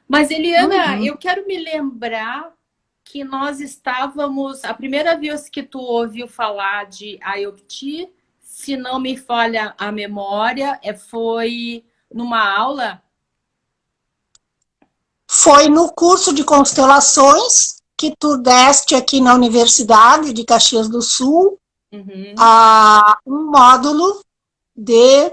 Mas, Eliana, Uhum. eu quero me lembrar que nós estávamos. A primeira vez que tu ouviu falar de IoT, se não me falha a memória, foi numa aula. Foi no curso de constelações que tu deste aqui na Universidade de Caxias do Sul Uhum. a um módulo de,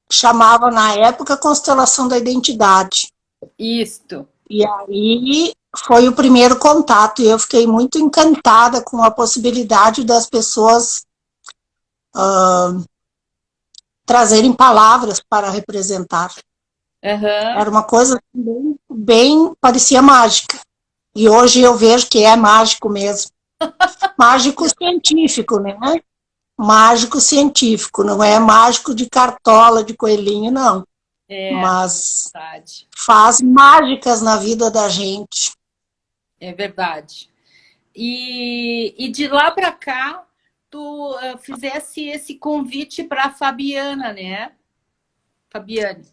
chamava na época, Constelação da Identidade. Isto. E aí foi o primeiro contato e eu fiquei muito encantada com a possibilidade das pessoas trazerem palavras para representar. Aham. Era uma coisa bem, bem parecia mágica. E hoje eu vejo que é mágico mesmo. Mágico científico, né? Mágico científico, não é mágico de cartola, de coelhinho, não. É Mas verdade. faz mágicas na vida da gente. É verdade. E de lá para cá, tu fizesse esse convite para a Fabiana, né? Fabiane.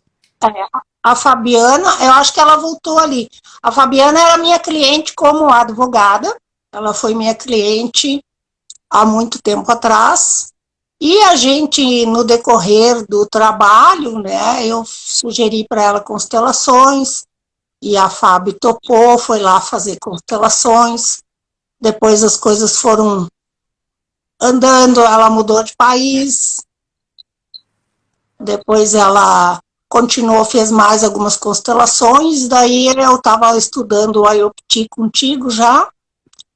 A Fabiana, eu acho que ela voltou ali. A Fabiana era minha cliente como advogada, ela foi minha cliente há muito tempo atrás. E a gente, no decorrer do trabalho, né, eu sugeri para ela constelações, e a Fábio topou, foi lá fazer constelações. Depois as coisas foram andando, ela mudou de país, depois ela continuou, fez mais algumas constelações, daí eu estava estudando o IoT contigo já,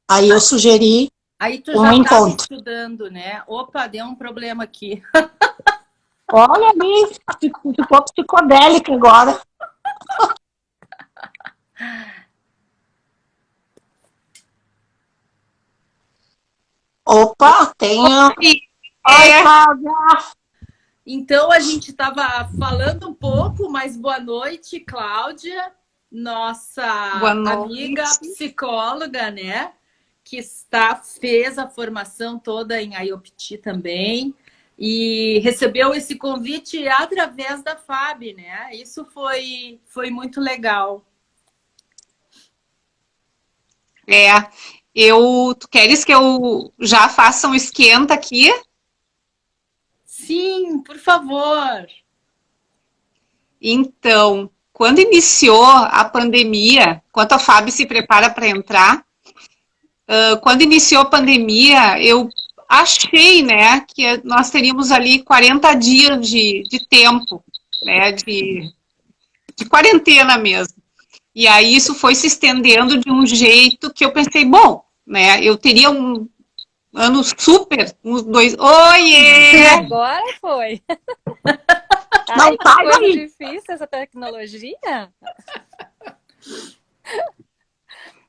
aí eu sugeri Aí tu um já estava encontro. estudando, né? Opa, deu um problema aqui. Olha ali, ficou psicodélica agora. Opa, tenho. Oi, É, Cláudia. Então a gente estava falando um pouco, mas boa noite, Cláudia, boa nossa amiga noite. psicóloga, né? Que fez a formação toda em IOPT também e recebeu esse convite através da FAB, né? Isso foi muito legal. É, tu queres que eu já faça um esquenta aqui? Sim, por favor. Então, quando iniciou a pandemia, enquanto a Fábio se prepara para entrar, quando iniciou a pandemia, eu achei, né, que nós teríamos ali 40 dias de tempo, né, de quarentena mesmo. E aí isso foi se estendendo de um jeito que eu pensei, bom, né, eu teria um ano super, uns dois. Oiê! Agora foi. Não Ai, que sai coisa daí. difícil essa tecnologia.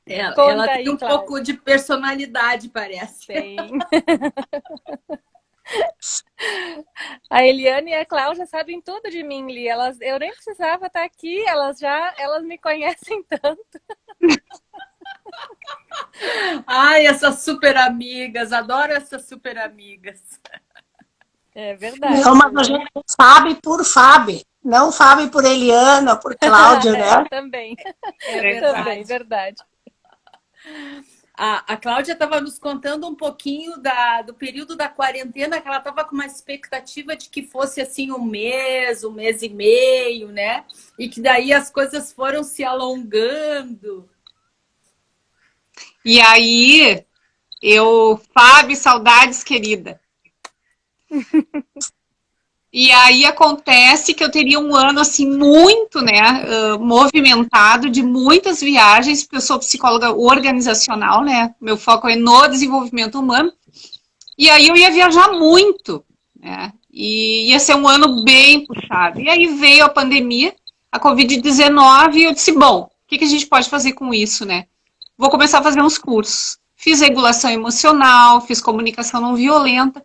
Ela Conta tem aí, um pouco Cláudia. de personalidade, parece. Tem. A Eliane e a Cláudia sabem tudo de mim, Li. Eu nem precisava estar aqui, elas me conhecem tanto. Ai, essas super amigas, adoro essas super amigas. É Não, verdade, mas a viu? gente sabe por Fábio, não Fábio por Eliana, por Cláudia, É, né? também, É também, verdade. verdade. A Cláudia estava nos contando um pouquinho do período da quarentena, que ela estava com uma expectativa de que fosse assim um mês e meio, né? E que daí as coisas foram se alongando. E aí, Fábio, saudades, querida. E aí acontece que eu teria um ano assim muito, né, movimentado de muitas viagens, porque eu sou psicóloga organizacional, né? Meu foco é no desenvolvimento humano. E aí eu ia viajar muito, né? E ia ser um ano bem puxado. E aí veio a pandemia, a Covid-19, e eu disse, bom, o que a gente pode fazer com isso, né? Vou começar a fazer uns cursos. Fiz regulação emocional, fiz comunicação não violenta.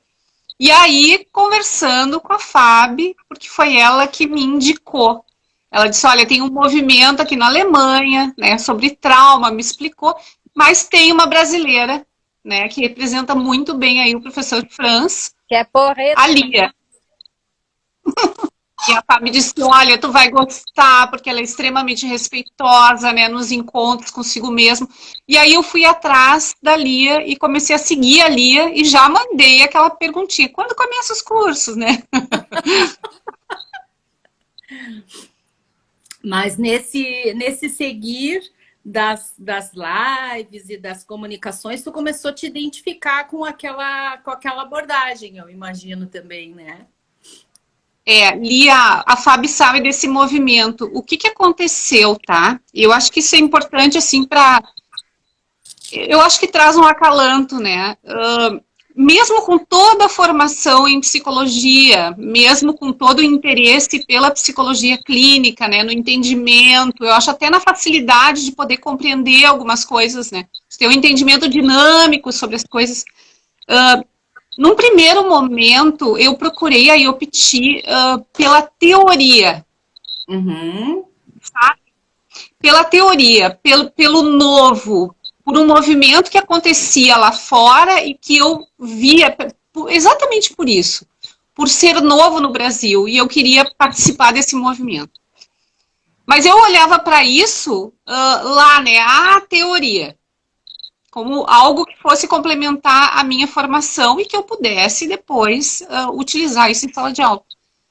E aí, conversando com a Fábio, porque foi ela que me indicou. Ela disse, olha, tem um movimento aqui na Alemanha, né, sobre trauma, me explicou, mas tem uma brasileira, né, que representa muito bem aí o professor Franz, Que é a porreta, né? Lia. E a Fábio disse, olha, tu vai gostar, porque ela é extremamente respeitosa, né, nos encontros consigo mesmo. E aí eu fui atrás da Lia e comecei a seguir a Lia e já mandei aquela perguntinha, quando começam os cursos, né? Mas nesse seguir das lives e das comunicações, tu começou a te identificar com aquela abordagem, eu imagino também, né? Lia, a Fábio sabe desse movimento. O que aconteceu, tá? Eu acho que isso é importante, assim, eu acho que traz um acalanto, né? Mesmo com toda a formação em psicologia, mesmo com todo o interesse pela psicologia clínica, né? No entendimento, eu acho até na facilidade de poder compreender algumas coisas, né? Ter um entendimento dinâmico sobre as coisas. Num primeiro momento, eu procurei a IOPT pela teoria. Uhum. Sabe? Pela teoria, pelo novo, por um movimento que acontecia lá fora e que eu via exatamente por isso, por ser novo no Brasil, e eu queria participar desse movimento. Mas eu olhava para isso lá, né, a teoria, como algo que fosse complementar a minha formação e que eu pudesse depois utilizar isso em sala de aula.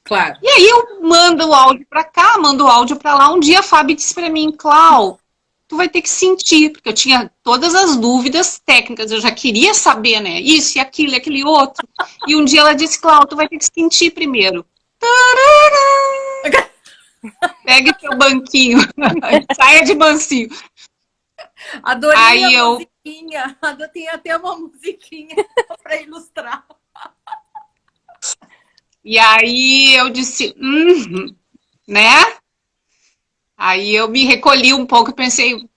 Claro. E aí eu mando o áudio para cá, mando o áudio para lá. Um dia a Fábio disse para mim, Clau, tu vai ter que sentir, porque eu tinha todas as dúvidas técnicas, eu já queria saber, né, isso e aquele outro. E um dia ela disse, Clau, tu vai ter que sentir primeiro. Tarará! Pegue teu banquinho, saia de mansinho. Adorei aí a musiquinha. Tem até uma musiquinha para ilustrar. E aí eu disse, né? Aí eu me recolhi um pouco e pensei,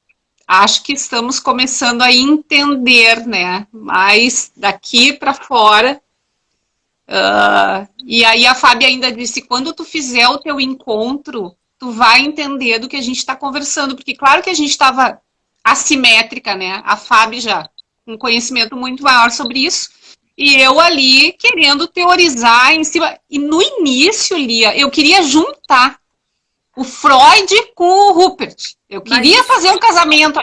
acho que estamos começando a entender, né? Mas daqui para fora. E aí a Fábio ainda disse, quando tu fizer o teu encontro, tu vai entender do que a gente está conversando, porque claro que a gente estava assimétrica, né? A Fábio já com um conhecimento muito maior sobre isso, e eu ali querendo teorizar em cima. E no início, Lia, eu queria juntar o Freud com o Rupert. Eu queria fazer um casamento.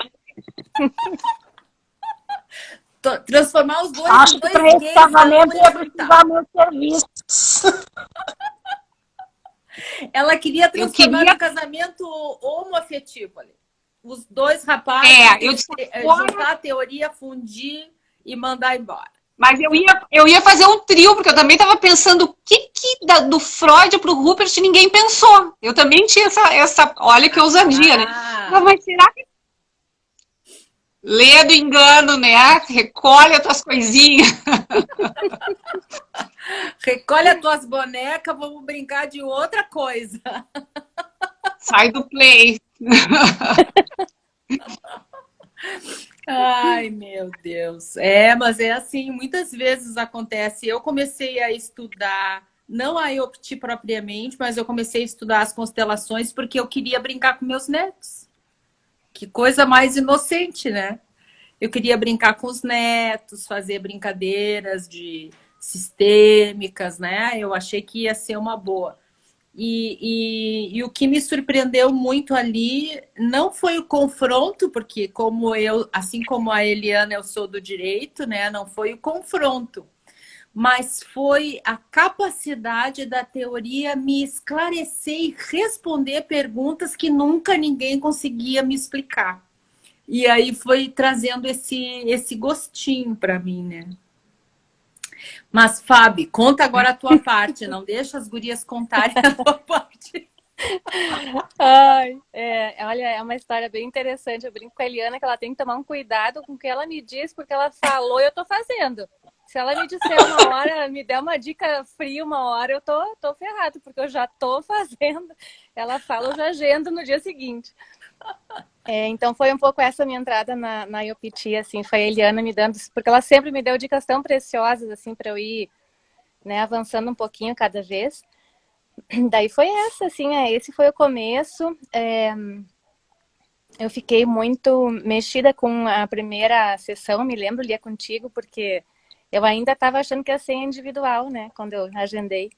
Transformar os dois Acho em que dois para esse gays. casamento ia precisar meus serviços. Ela queria transformar no casamento homoafetivo ali. Os dois rapazes juntar a teoria, fundir e mandar embora. Mas eu ia fazer um trio, porque eu também estava pensando o que do Freud para o Rupert ninguém pensou. Eu também tinha essa olha que ousadia, né? Mas será que lê do engano, né? Recolhe as tuas coisinhas. Recolhe as tuas bonecas, vamos brincar de outra coisa. Sai do play. Ai, meu Deus. Mas é assim, muitas vezes acontece. Eu comecei a estudar, não a IOPT propriamente, mas eu comecei a estudar as constelações porque eu queria brincar com meus netos. Que coisa mais inocente, né? Eu queria brincar com os netos, fazer brincadeiras sistêmicas, né? Eu achei que ia ser uma boa. E o que me surpreendeu muito ali não foi o confronto, porque assim como a Eliana, eu sou do direito, né? Não foi o confronto, mas foi a capacidade da teoria me esclarecer e responder perguntas que nunca ninguém conseguia me explicar. E aí foi trazendo esse gostinho para mim, né? Mas, Fábio, conta agora a tua parte. Não deixa as gurias contarem a tua parte. Olha, é uma história bem interessante. Eu brinco com a Eliana que ela tem que tomar um cuidado com o que ela me diz, porque ela falou e eu tô fazendo. Se ela me disser uma hora, me der uma dica fria uma hora, eu tô ferrado, porque eu já tô fazendo. Ela fala, eu já agendo no dia seguinte. Então foi um pouco essa minha entrada na IOPT, assim, foi a Eliana me dando, porque ela sempre me deu dicas tão preciosas, assim, para eu ir, né, avançando um pouquinho cada vez. Daí foi esse foi o começo. Eu fiquei muito mexida com a primeira sessão, me lembro, Lia, contigo, porque eu ainda estava achando que ia ser individual, né, quando eu agendei.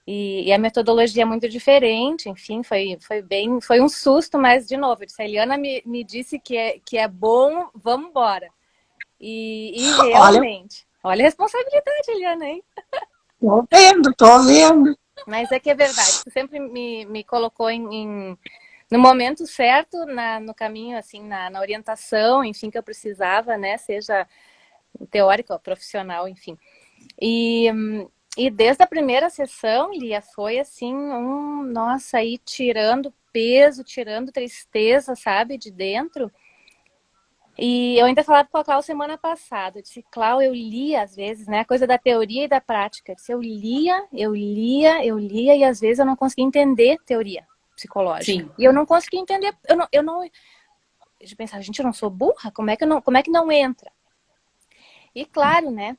E a metodologia é muito diferente, enfim, foi um susto, mas, de novo, a Eliana me disse que é bom, vamos embora. E realmente, olha a responsabilidade, Eliana, hein? Tô vendo, tô vendo. Mas é que é verdade, tu sempre me colocou no momento certo, no caminho, assim, na orientação, enfim, que eu precisava, né, seja teórica ou profissional, enfim. E desde a primeira sessão, Lia, foi assim, nossa, aí tirando peso, tirando tristeza, sabe, de dentro. E eu ainda falava com a Clau semana passada, eu disse, Clau, eu lia às vezes, né, a coisa da teoria e da prática. Eu disse, eu lia, e às vezes eu não conseguia entender teoria psicológica. Sim. E eu não conseguia entender, eu pensava, gente, eu não sou burra? Como é que não entra? E claro, né,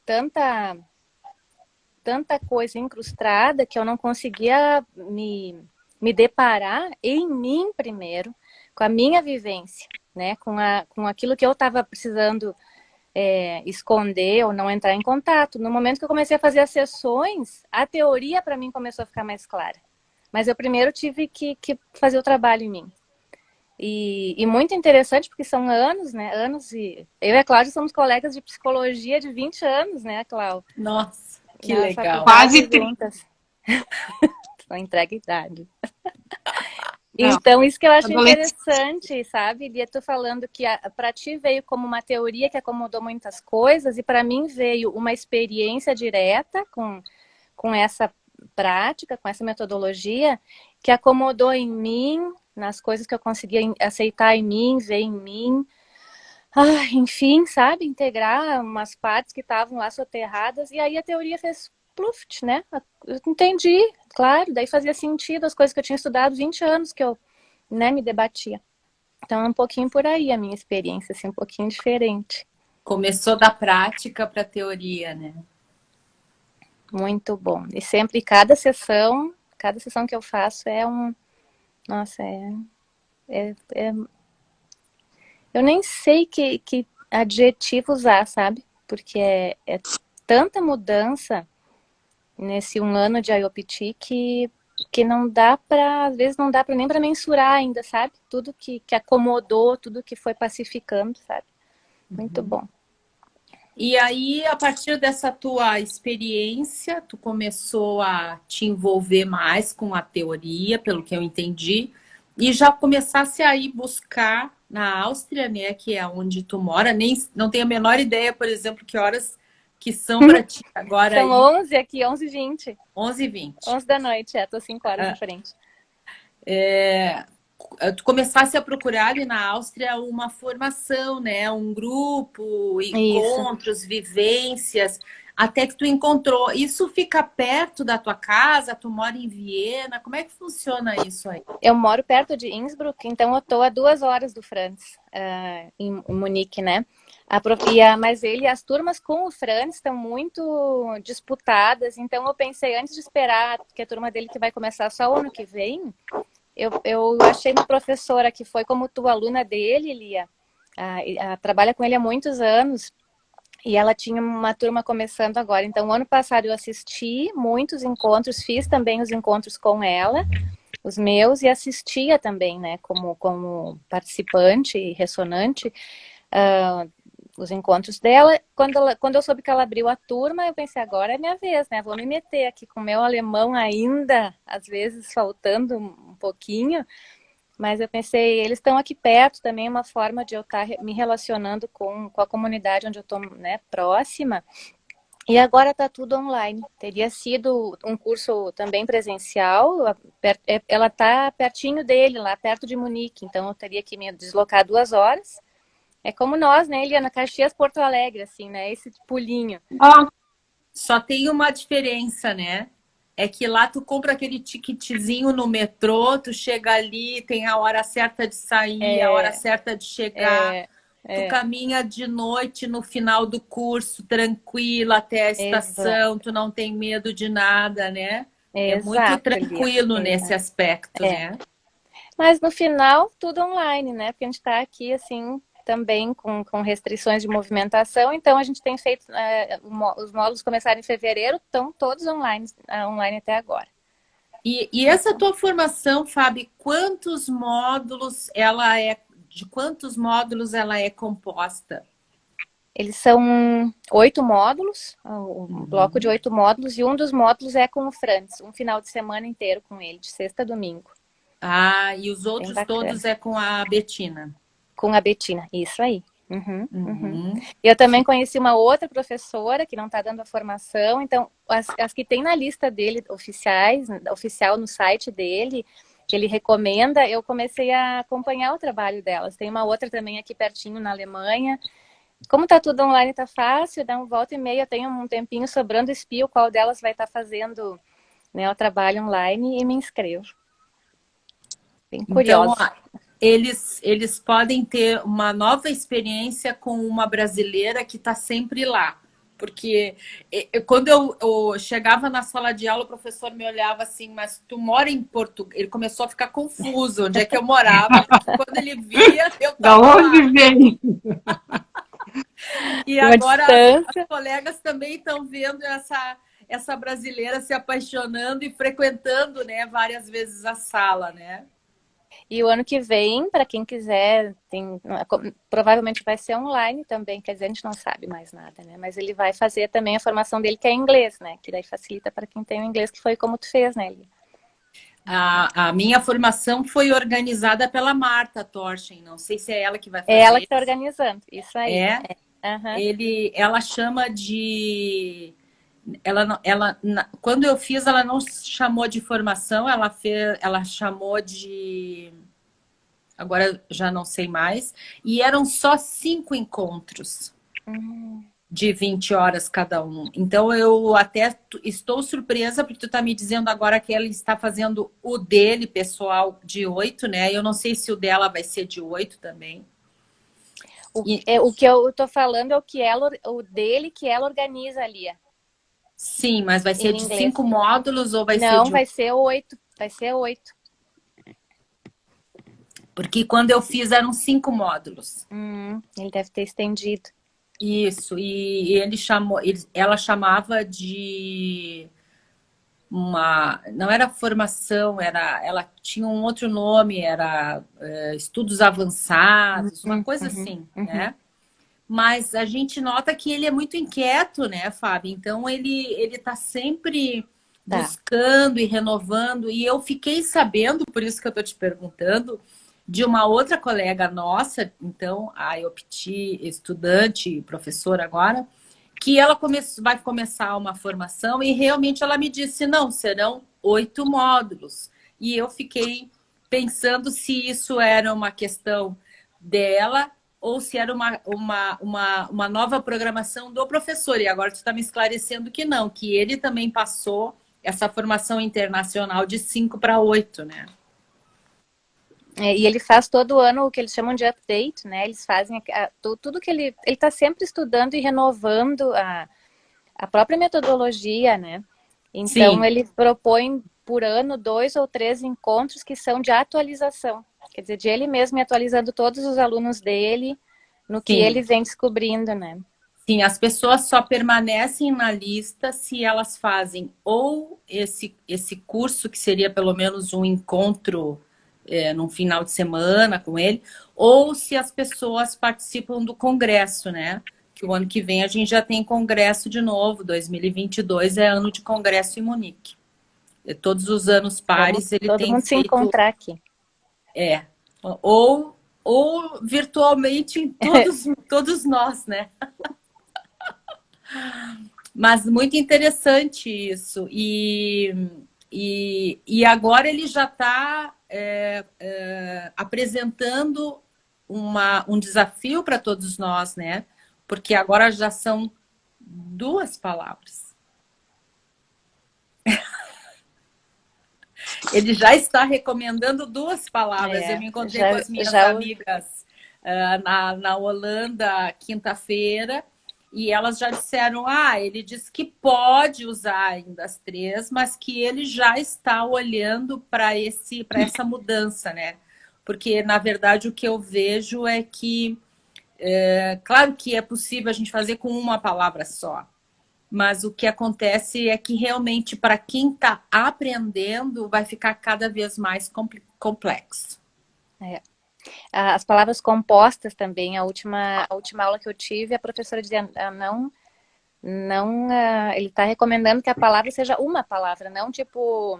tanta coisa incrustada que eu não conseguia me deparar em mim primeiro, com a minha vivência, né? Com aquilo que eu estava precisando esconder ou não entrar em contato. No momento que eu comecei a fazer as sessões, a teoria para mim começou a ficar mais clara. Mas eu primeiro tive que fazer o trabalho em mim. E muito interessante, porque são anos, né? Anos e... Eu e a Cláudia somos colegas de psicologia de 20 anos, né, Cláudia? Nossa, que Na legal. Quase juntas. Não entrega idade. Então, isso que eu acho interessante, sabe? Lia, tu falando que para ti veio como uma teoria que acomodou muitas coisas, e para mim veio uma experiência direta com essa prática, com essa metodologia, que acomodou em mim, nas coisas que eu conseguia aceitar em mim, ver em mim. Enfim, sabe? Integrar umas partes que estavam lá soterradas, e aí a teoria fez pluft, né? Eu entendi, claro, daí fazia sentido as coisas que eu tinha estudado 20 anos que eu, né, me debatia. Então é um pouquinho por aí a minha experiência, assim, um pouquinho diferente. Começou da prática para a teoria, né? Muito bom. E sempre, cada sessão que eu faço nossa, eu nem sei que adjetivo usar, sabe? Porque é tanta mudança nesse 1 ano de IOPT que não dá para, às vezes não dá para nem para mensurar ainda, sabe? Tudo que acomodou, tudo que foi pacificando, sabe? Muito bom. E aí, a partir dessa tua experiência, tu começou a te envolver mais com a teoria, pelo que eu entendi, e já começasse a ir buscar na Áustria, né, que é onde tu mora. Não tenho a menor ideia, por exemplo, que horas que são para ti agora. São 11 aqui, 11h20. 11h20. 11 da noite, tô 5 horas de frente. Tu começasse a procurar ali na Áustria uma formação, né? Um grupo, encontros, vivências, até que tu encontrou. Isso fica perto da tua casa? Tu mora em Viena? Como é que funciona isso aí? Eu moro perto de Innsbruck, então eu tô a 2 horas do Franz, em Munique, né? Mas as turmas com o Franz estão muito disputadas, então eu pensei, antes de esperar, que a turma dele que vai começar só o ano que vem, eu achei uma professora que foi como tua aluna dele, Lia, trabalha com ele há muitos anos, e ela tinha uma turma começando agora. Então, ano passado eu assisti muitos encontros, fiz também os encontros com ela, os meus, e assistia também, né, como participante e ressonante, os encontros dela. Quando eu soube que ela abriu a turma, eu pensei, agora é minha vez, né? Vou me meter aqui com o meu alemão ainda, às vezes faltando um pouquinho, mas eu pensei, eles estão aqui perto também, uma forma de eu estar me relacionando com a comunidade onde eu estou, né, próxima. E agora está tudo online. Teria sido um curso também presencial, ela está pertinho dele, lá perto de Munique, então eu teria que me deslocar 2 horas. É como nós, né, Eliana? Caxias, Porto Alegre, assim, né? Esse pulinho. Só tem uma diferença, né? É que lá tu compra aquele ticketzinho no metrô, tu chega ali, tem a hora certa de sair, a hora certa de chegar. Tu caminha de noite no final do curso, tranquila até a estação, tu não tem medo de nada, né? É muito tranquilo nesse aspecto, né? Mas no final, tudo online, né? Porque a gente tá aqui, assim, também com restrições de movimentação. Então, a gente tem feito, os módulos começaram em fevereiro, estão todos online até agora. E essa tua formação, Fábio, de quantos módulos ela é composta? Eles são 8 módulos, um bloco de 8 módulos, e um dos módulos é com o Franz, um final de semana inteiro com ele, de sexta a domingo. Ah, e os outros todos é com a Betina? Com a Betina, isso aí. Eu também conheci uma outra professora que não está dando a formação, então as que tem na lista dele, oficial no site dele, que ele recomenda, eu comecei a acompanhar o trabalho delas. Tem uma outra também aqui pertinho na Alemanha. Como está tudo online, está fácil, dá um volta e meia, eu tenho um tempinho sobrando, espio qual delas vai estar fazendo, né, o trabalho online e me inscrevo. Bem curiosa. Então, eles podem ter uma nova experiência com uma brasileira que está sempre lá. Porque quando eu chegava na sala de aula, o professor me olhava assim, mas tu mora em Portugal? Ele começou a ficar confuso onde é que eu morava, porque quando ele via, eu estava lá. Da onde vem? E agora as colegas também estão vendo essa brasileira se apaixonando e frequentando, né, várias vezes a sala, né? E o ano que vem, para quem quiser, provavelmente vai ser online também, quer dizer, a gente não sabe mais nada, né? Mas ele vai fazer também a formação dele, que é em inglês, né? Que daí facilita para quem tem o inglês, que foi como tu fez, né, Lia? A minha formação foi organizada pela Marta Torchen, não sei se é ela que vai fazer. É ela que está organizando, isso aí. Ela chama de... quando eu fiz, ela não chamou de formação, ela chamou de... Agora já não sei mais. E eram só 5 encontros de 20 horas cada um. Então eu até estou surpresa, porque tu está me dizendo agora que ela está fazendo o dele, pessoal, de 8, né? Eu não sei se o dela vai ser de 8 também. O que eu tô falando é o dele que ela organiza ali. Sim, mas vai ser de 5 módulos ou vai ser de... Não, vai ser 8. Vai ser 8. Porque quando eu fiz eram 5 módulos. Ele deve ter estendido. Isso, e ela chamava de uma... Não era formação, ela tinha um outro nome, era estudos avançados, uma coisa assim, né? Mas a gente nota que ele é muito inquieto, né, Fábio? Então, ele tá sempre buscando e renovando. E eu fiquei sabendo, por isso que eu tô te perguntando, de uma outra colega nossa, então, a Iopti, estudante, professora agora, que ela vai começar uma formação e realmente ela me disse, não, serão 8 módulos. E eu fiquei pensando se isso era uma questão dela ou se era uma nova programação do professor. E agora tu está me esclarecendo que não, que ele também passou essa formação internacional de 5 para 8, né? E ele faz todo ano o que eles chamam de update, né? Eles fazem tudo que ele está sempre estudando e renovando a própria metodologia, né? Então, ele propõe por ano 2 ou 3 encontros que são de atualização. Quer dizer, de ele mesmo atualizando todos os alunos dele no que ele vem descobrindo, né? Sim, as pessoas só permanecem na lista se elas fazem ou esse curso, que seria pelo menos um encontro num final de semana com ele, ou se as pessoas participam do congresso, né? Que o ano que vem a gente já tem congresso de novo, 2022 é ano de congresso em Munique. Todos os anos pares ele todo tem mundo feito... se encontrar aqui. Ou virtualmente todos nós, né? Mas muito interessante isso. E agora ele já está apresentando um desafio para todos nós, né? Porque agora já são 2 palavras. Ele já está recomendando 2 palavras. Eu me encontrei com as minhas amigas na Holanda quinta-feira e elas já disseram, ele disse que pode usar ainda as 3, mas que ele já está olhando para essa mudança, né? Porque, na verdade, o que eu vejo é que Claro que é possível a gente fazer com uma palavra só, mas o que acontece é que realmente para quem está aprendendo vai ficar cada vez mais complexo. As palavras compostas também, a última aula que eu tive, a professora dizia, ele está recomendando que a palavra seja uma palavra, não tipo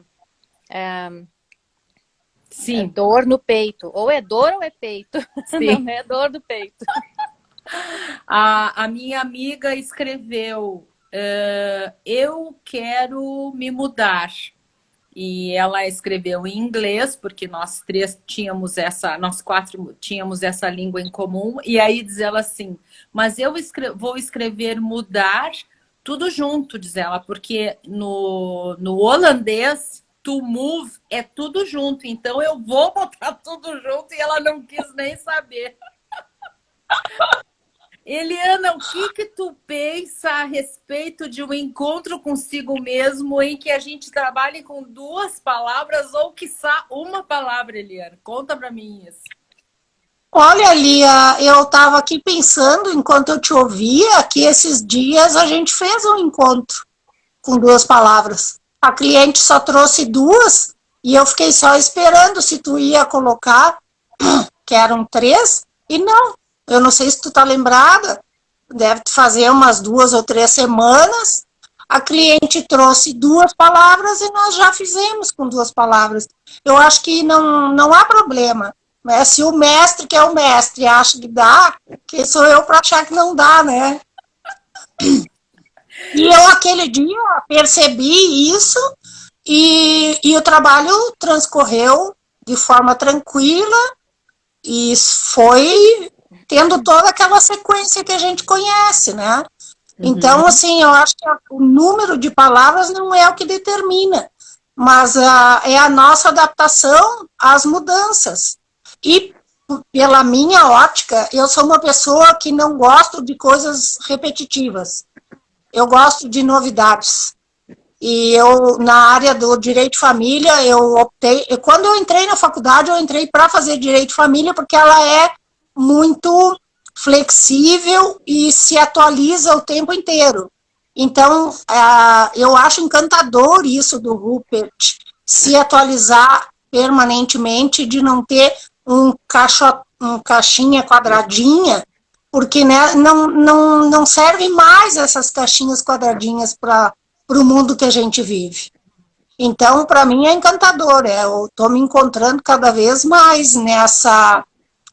Sim. Dor no peito. Ou é dor ou é peito. Sim. Não é dor do peito. A minha amiga escreveu, eu quero me mudar. E ela escreveu em inglês, porque nós quatro tínhamos essa língua em comum. E aí diz ela assim, mas eu vou escrever mudar tudo junto, diz ela, porque no holandês, to move é tudo junto. Então eu vou botar tudo junto e ela não quis nem saber. Eliana, o que tu pensa a respeito de um encontro consigo mesmo em que a gente trabalhe com duas palavras ou, quiçá, uma palavra, Eliana? Conta pra mim isso. Olha, Lia, eu estava aqui pensando, enquanto eu te ouvia, que esses dias a gente fez um encontro com duas palavras. A cliente só trouxe duas e eu fiquei só esperando se tu ia colocar, que eram 3, e não. Eu não sei se tu tá lembrada, deve fazer umas 2 ou 3 semanas. A cliente trouxe 2 palavras e nós já fizemos com 2 palavras. Eu acho que não há problema. Né? Se o mestre, que é o mestre, acha que dá, que sou eu para achar que não dá, né? E eu, aquele dia, percebi isso e o trabalho transcorreu de forma tranquila e foi tendo toda aquela sequência que a gente conhece, né? Então, assim, eu acho que o número de palavras não é o que determina, mas é a nossa adaptação às mudanças. E, pela minha ótica, eu sou uma pessoa que não gosto de coisas repetitivas. Eu gosto de novidades. E eu, na área do direito de família, eu optei... Quando eu entrei na faculdade, eu entrei para fazer direito de família, porque ela é muito flexível e se atualiza o tempo inteiro. Então, eu acho encantador isso do Rupert, se atualizar permanentemente, de não ter um caixinha quadradinha, porque né, não servem mais essas caixinhas quadradinhas para o mundo que a gente vive. Então, para mim é encantador, eu estou me encontrando cada vez mais nessa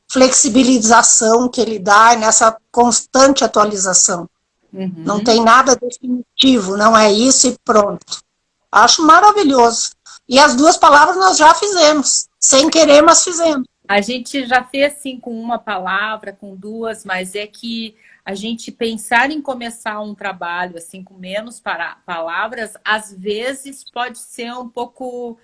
flexibilização que ele dá, nessa constante atualização. Não tem nada definitivo, não é isso e pronto. Acho maravilhoso. E as 2 palavras nós já fizemos, sem querer, mas fizemos. A gente já fez assim com uma palavra, com 2, mas é que a gente pensar em começar um trabalho assim com menos palavras, às vezes pode ser um pouco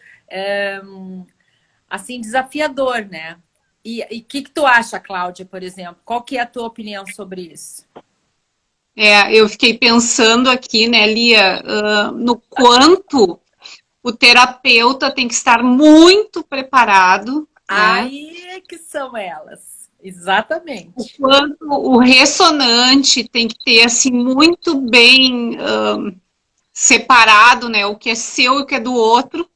assim desafiador, né? E o que tu acha, Cláudia, por exemplo? Qual que é a tua opinião sobre isso? Eu fiquei pensando aqui, né, Lia, no quanto o terapeuta tem que estar muito preparado. Aí é que são elas. Exatamente. O quanto o ressonante tem que ter, assim, muito bem separado, né, o que é seu e o que é do outro.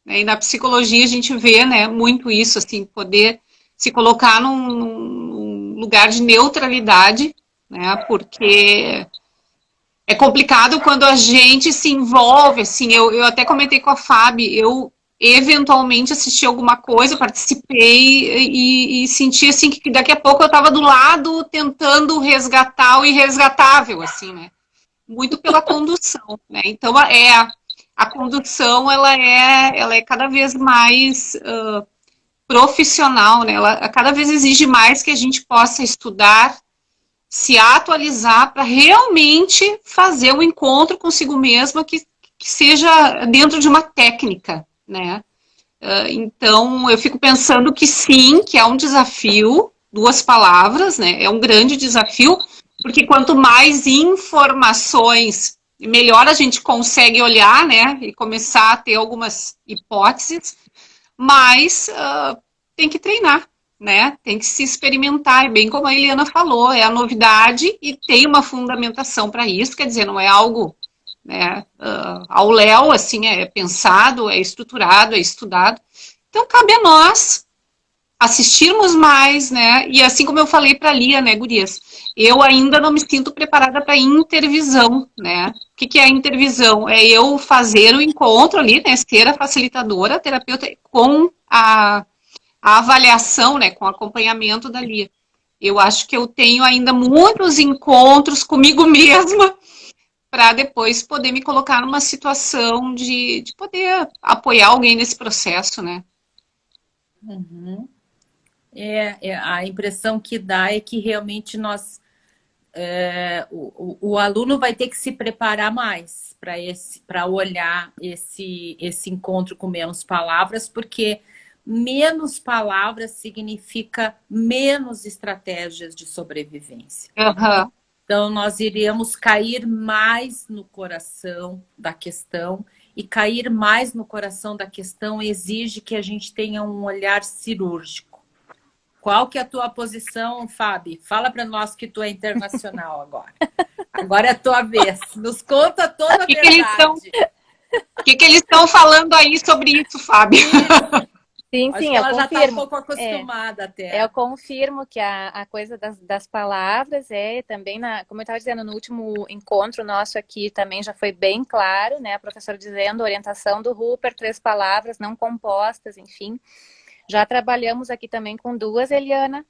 Né, e na psicologia a gente vê, né, muito isso, assim, poder se colocar num lugar de neutralidade, né, porque é complicado quando a gente se envolve, assim, eu até comentei com a Fábio, eu eventualmente assisti alguma coisa, participei e senti, assim, que daqui a pouco eu estava do lado tentando resgatar o irresgatável, assim, né, muito pela condução, né, então a condução, ela é cada vez mais profissional, né? Ela cada vez exige mais que a gente possa estudar, se atualizar para realmente fazer um encontro consigo mesma que seja dentro de uma técnica, né? Então, eu fico pensando que sim, que é um desafio, 2 palavras, né? É um grande desafio, porque quanto mais informações, melhor a gente consegue olhar, né? E começar a ter algumas hipóteses, mas tem que treinar, né? Tem que se experimentar, bem como a Eliana falou, é a novidade e tem uma fundamentação para isso, quer dizer, não é algo, né, ao léu, assim, é pensado, é estruturado, é estudado. Então, cabe a nós assistirmos mais, né? E assim como eu falei para a Lia, né, gurias, eu ainda não me sinto preparada para intervisão, né? O que é a intervisão? É eu fazer o encontro ali, né, ser a facilitadora, a terapeuta, com a avaliação, né, com o acompanhamento da Lia. Eu acho que eu tenho ainda muitos encontros comigo mesma para depois poder me colocar numa situação de poder apoiar alguém nesse processo, né? Uhum. A impressão que dá é que realmente o aluno vai ter que se preparar mais para olhar esse encontro com menos palavras, porque menos palavras significa menos estratégias de sobrevivência. Uhum. Então, nós iremos cair mais no coração da questão, e cair mais no coração da questão exige que a gente tenha um olhar cirúrgico. Qual que é a tua posição, Fábio? Fala para nós que tu é internacional agora. Agora é a tua vez. Nos conta toda a verdade. O que eles estão falando aí sobre isso, Fábio? Sim, Acho sim, que eu ela já está um confirmo. pouco acostumada até. Eu confirmo que a coisa das palavras também, como eu estava dizendo, no último encontro nosso aqui também já foi bem claro, né? A professora dizendo, orientação do Rupert, 3 palavras não compostas, enfim. Já trabalhamos aqui também com 2, Eliana,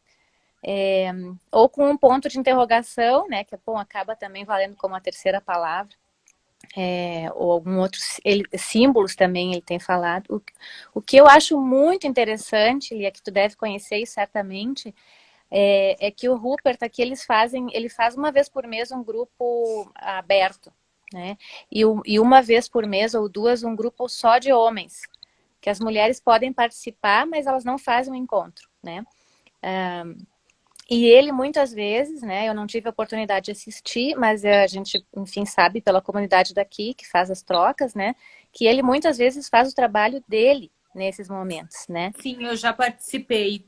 ou com um ponto de interrogação, né? Que bom, acaba também valendo como a terceira palavra. Ou algum outro símbolos também ele tem falado. O que eu acho muito interessante, Lia, que tu deve conhecer certamente, é que o Rupert aqui ele faz uma vez por mês um grupo aberto, né? E uma vez por mês ou 2 um grupo só de homens, que as mulheres podem participar, mas elas não fazem um encontro, né? E ele, muitas vezes, né, eu não tive a oportunidade de assistir, mas a gente, enfim, sabe pela comunidade daqui, que faz as trocas, né, que ele muitas vezes faz o trabalho dele nesses momentos, né? Sim, eu já participei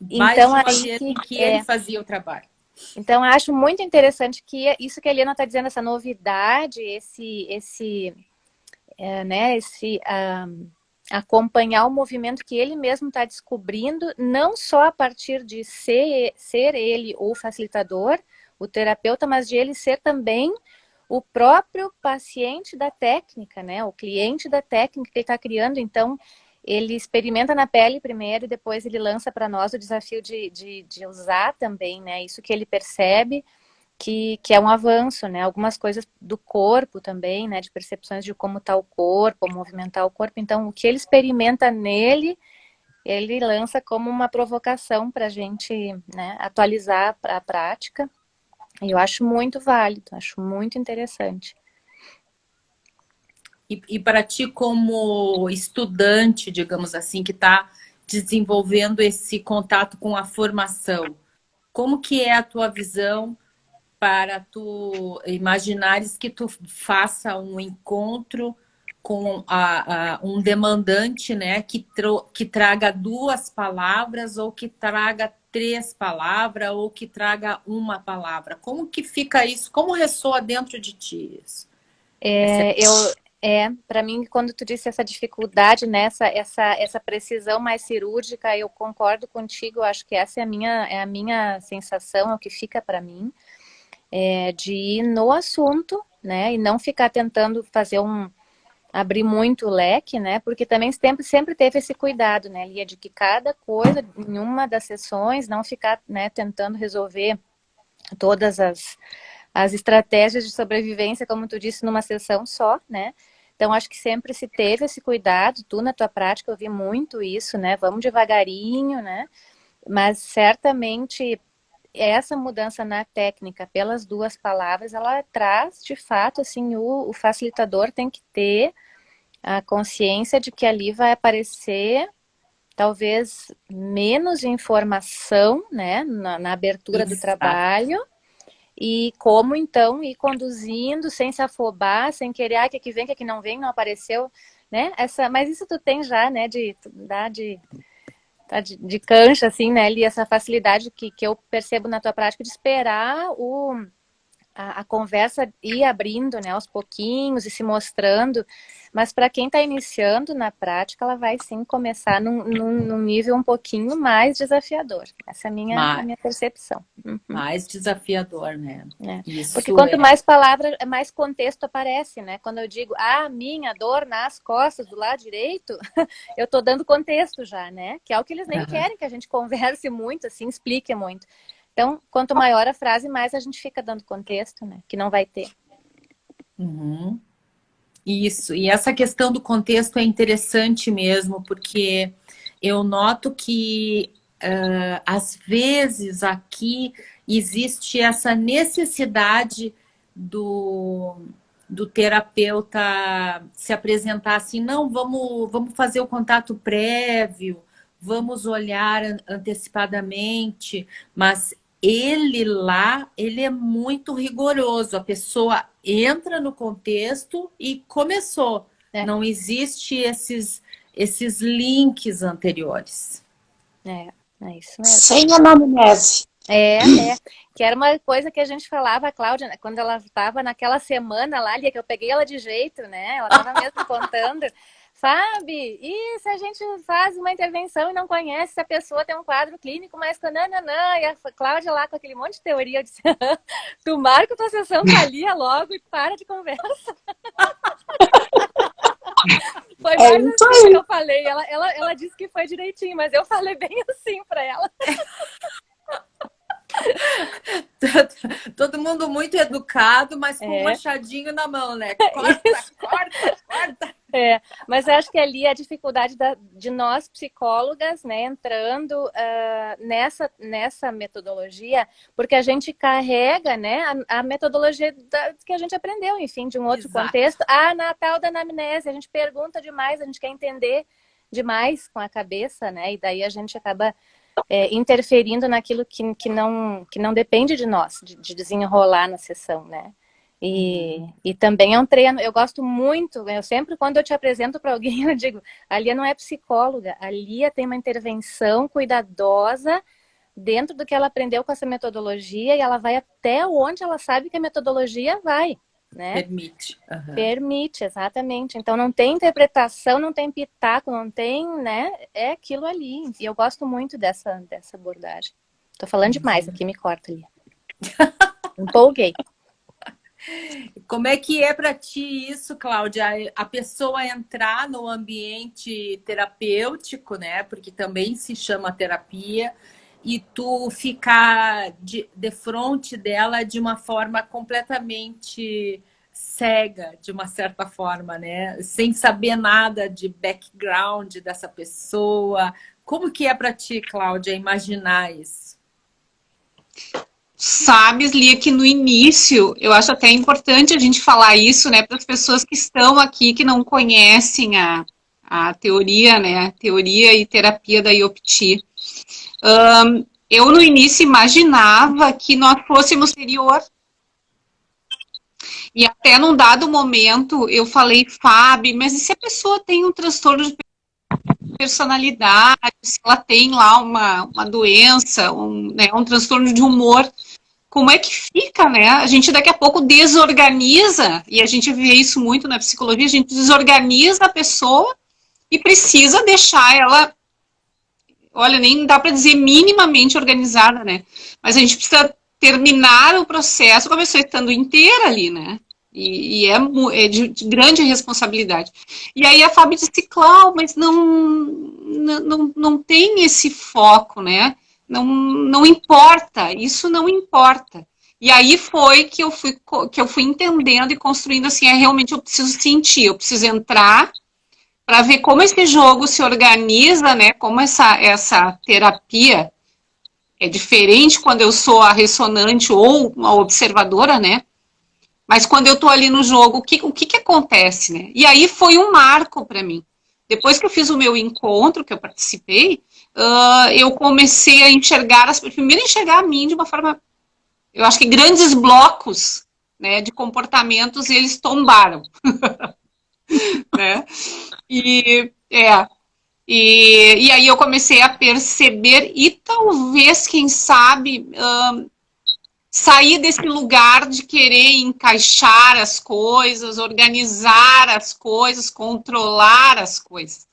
mais então, de uma aí vez em que ele fazia o trabalho. Então, acho muito interessante que isso que a Eliana está dizendo, essa novidade, acompanhar o movimento que ele mesmo está descobrindo, não só a partir de ser ele o facilitador, o terapeuta, mas de ele ser também o próprio paciente da técnica, né? O cliente da técnica que ele está criando. Então, ele experimenta na pele primeiro e depois ele lança para nós o desafio de usar também, né? Isso que ele percebe que é um avanço, né? Algumas coisas do corpo também, né? De percepções de como está o corpo, movimentar o corpo. Então, o que ele experimenta nele, ele lança como uma provocação para a gente, né, atualizar a prática. E eu acho muito válido, acho muito interessante. E para ti, como estudante, digamos assim, que está desenvolvendo esse contato com a formação, como que é a tua visão para tu imaginares que tu faça um encontro com um demandante, né, que traga 2 palavras, ou que traga 3 palavras, ou que traga uma palavra? Como que fica isso? Como ressoa dentro de ti isso? Para mim, quando tu disse essa dificuldade, essa precisão mais cirúrgica, eu concordo contigo, acho que essa é a minha sensação, é o que fica para mim. De ir no assunto, né, e não ficar tentando abrir muito o leque, né, porque também sempre teve esse cuidado, né, Lia, de que cada coisa, em uma das sessões, não ficar, né, tentando resolver todas as estratégias de sobrevivência, como tu disse, numa sessão só, né. Então, acho que sempre se teve esse cuidado. Tu, na tua prática, eu vi muito isso, né, vamos devagarinho, né, mas certamente essa mudança na técnica pelas 2 palavras, ela traz, de fato, assim, o facilitador tem que ter a consciência de que ali vai aparecer talvez menos informação, né, na abertura do trabalho, e como então ir conduzindo sem se afobar, sem querer, que aqui vem, que aqui não vem, não apareceu, né, mas isso tu tem já, né, tá de cancha, assim, né, Li, essa facilidade que eu percebo na tua prática de esperar a conversa ir abrindo, né, aos pouquinhos e se mostrando, mas para quem está iniciando na prática, ela vai sim começar num nível um pouquinho mais desafiador. Essa é a minha percepção. Uhum. Mais desafiador, né? Isso porque quanto mais palavras, mais contexto aparece, né? Quando eu digo, minha dor nas costas do lado direito, eu estou dando contexto já, né? Que é o que eles nem querem que a gente converse muito, assim, explique muito. Então, quanto maior a frase, mais a gente fica dando contexto, né? Que não vai ter. Uhum. Isso. E essa questão do contexto é interessante mesmo, porque eu noto que, às vezes, aqui existe essa necessidade do terapeuta se apresentar assim, não, vamos fazer o contato prévio, vamos olhar antecipadamente, mas ele é muito rigoroso. A pessoa entra no contexto e começou. Não existe esses links anteriores. É isso mesmo. Sem anamnese. Que era uma coisa que a gente falava, a Cláudia, né, quando ela estava naquela semana lá, que eu peguei ela de jeito, né? Ela estava mesmo contando. Fábio, e se a gente faz uma intervenção e não conhece se a pessoa tem um quadro clínico, mas nananã, e a Cláudia lá com aquele monte de teoria, eu disse, tu marca tua sessão com a Lia logo e para de conversa. Foi mais assim que eu falei, ela disse que foi direitinho, mas eu falei bem assim para ela. Todo mundo muito educado, mas com um machadinho na mão, né? Corta. Mas eu acho que ali a dificuldade de nós psicólogas, né, entrando nessa metodologia, porque a gente carrega, né, a metodologia que a gente aprendeu, enfim, de um outro contexto. Na tal da anamnese, a gente pergunta demais, a gente quer entender demais com a cabeça, né, e daí a gente acaba interferindo naquilo que não depende de nós, de desenrolar na sessão, né. E também é um treino, eu gosto muito, eu sempre quando eu te apresento para alguém, eu digo, a Lia não é psicóloga, a Lia tem uma intervenção cuidadosa dentro do que ela aprendeu com essa metodologia e ela vai até onde ela sabe que a metodologia vai, né? Permite. Permite, exatamente. Então não tem interpretação, não tem pitaco, não tem, né? É aquilo ali. E eu gosto muito dessa abordagem. Tô falando demais aqui, me corta, Lia. Empolguei. Como é que é para ti isso, Cláudia? A pessoa entrar no ambiente terapêutico, né? Porque também se chama terapia, e tu ficar de frente dela de uma forma completamente cega, de uma certa forma, né? Sem saber nada de background dessa pessoa. Como que é para ti, Cláudia, imaginar isso? Sabes, Lia, que no início, eu acho até importante a gente falar isso, né, para as pessoas que estão aqui, que não conhecem a teoria, né, teoria e terapia da IOPT. Eu no início imaginava que nós fôssemos superior. E até num dado momento eu falei, Fábio, mas e se a pessoa tem um transtorno de personalidade, se ela tem lá uma doença, um transtorno de humor, como é que fica, né? A gente daqui a pouco desorganiza, e a gente vê isso muito na psicologia, a gente desorganiza a pessoa e precisa deixar ela, olha, nem dá para dizer minimamente organizada, né? Mas a gente precisa terminar o processo com a pessoa estando inteira ali, né? E é de grande responsabilidade. E aí a Fábio disse, Cláudia, mas não tem esse foco, né? Não importa, isso não importa. E aí foi que eu fui entendendo e construindo assim, realmente eu preciso sentir, eu preciso entrar para ver como esse jogo se organiza, né? Como essa terapia é diferente quando eu sou a ressonante ou uma observadora, né? Mas quando eu tô ali no jogo, o que acontece, né? E aí foi um marco para mim. Depois que eu fiz o meu encontro, que eu participei, eu comecei a primeiro enxergar a mim de uma forma, eu acho que grandes blocos, né, de comportamentos, eles tombaram. Né? E aí eu comecei a perceber e talvez, quem sabe, sair desse lugar de querer encaixar as coisas, organizar as coisas, controlar as coisas,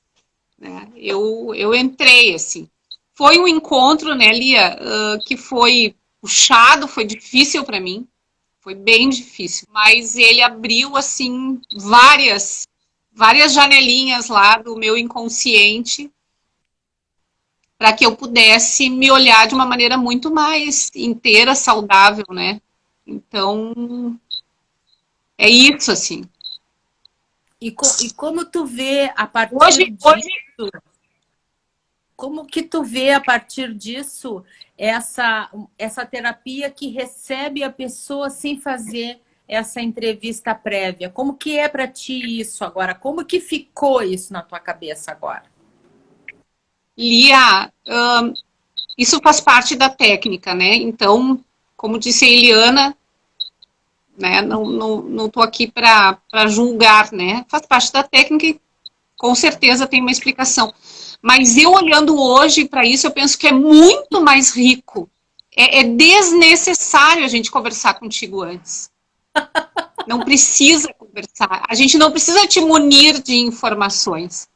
né? Eu entrei assim. Foi um encontro, né, Lia, que foi puxado, foi difícil para mim, foi bem difícil, mas ele abriu assim várias janelinhas lá do meu inconsciente para que eu pudesse me olhar de uma maneira muito mais inteira, saudável, né? Então, é isso, assim. E como tu vê a partir Hoje, disso, como que tu vê a partir disso essa terapia que recebe a pessoa sem fazer essa entrevista prévia? Como que é para ti isso agora? Como que ficou isso na tua cabeça agora? Lia, isso faz parte da técnica, né? Então, como disse a Eliana, né? Não tô aqui para julgar, né? Faz parte da técnica e com certeza tem uma explicação. Mas eu olhando hoje para isso, eu penso que é muito mais rico. É desnecessário a gente conversar contigo antes. Não precisa conversar. A gente não precisa te munir de informações,